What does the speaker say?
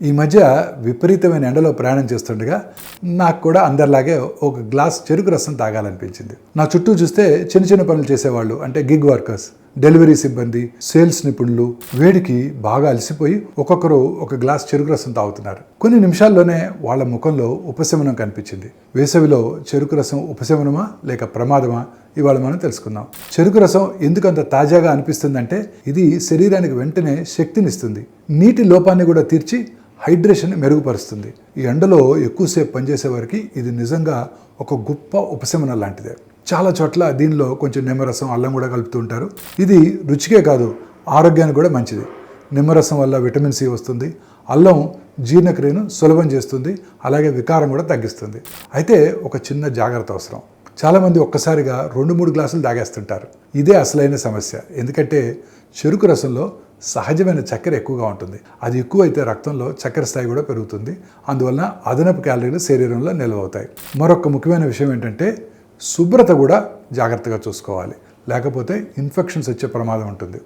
ఈ మధ్య విపరీతమైన ఎండలో ప్రయాణం చేస్తుండగా నాకు కూడా అందరిలాగే ఒక గ్లాస్ చెరుకు రసం తాగాలనిపించింది. నా చుట్టూ చూస్తే చిన్న చిన్న పనులు చేసేవాళ్ళు, అంటే గిగ్ వర్కర్స్, డెలివరీ సిబ్బంది, సేల్స్ నిపుణులు వేడికి బాగా అలసిపోయి ఒక్కొక్కరు ఒక గ్లాస్ చెరుకు రసం తాగుతున్నారు. కొన్ని నిమిషాల్లోనే వాళ్ళ ముఖంలో ఉపశమనం కనిపించింది. వేసవిలో చెరుకు రసం ఉపశమనమా లేక ప్రమాదమా ఇవాళ మనం తెలుసుకుందాం. చెరుకు రసం ఎందుకు అంత తాజాగా అనిపిస్తుందంటే ఇది శరీరానికి వెంటనే శక్తినిస్తుంది, నీటి లోపాన్ని కూడా తీర్చి హైడ్రేషన్ మెరుగుపరుస్తుంది. ఈ ఎండలో ఎక్కువసేపు పనిచేసే వారికి ఇది నిజంగా ఒక గొప్ప ఉపశమనం లాంటిదే. చాలా చోట్ల దీనిలో కొంచెం నిమ్మరసం, అల్లం కూడా కలుపుతూ ఉంటారు. ఇది రుచికే కాదు, ఆరోగ్యానికి కూడా మంచిది. నిమ్మరసం వల్ల విటమిన్ సి వస్తుంది, అల్లం జీర్ణక్రియను సులభం చేస్తుంది, అలాగే వికారం కూడా తగ్గిస్తుంది. అయితే ఒక చిన్న జాగ్రత్త అవసరం. చాలామంది ఒక్కసారిగా 2-3 గ్లాసులు తాగేస్తుంటారు. ఇదే అసలైన సమస్య. ఎందుకంటే చెరుకు రసంలో సహజమైన చక్కెర ఎక్కువగా ఉంటుంది. అది ఎక్కువైతే రక్తంలో చక్కెర స్థాయి కూడా పెరుగుతుంది. అందువలన అదనపు క్యాలరీలు శరీరంలో నిల్వ అవుతాయి. మరొక ముఖ్యమైన విషయం ఏంటంటే శుభ్రత కూడా జాగ్రత్తగా చూసుకోవాలి, లేకపోతే ఇన్ఫెక్షన్స్ వచ్చే ప్రమాదం ఉంటుంది.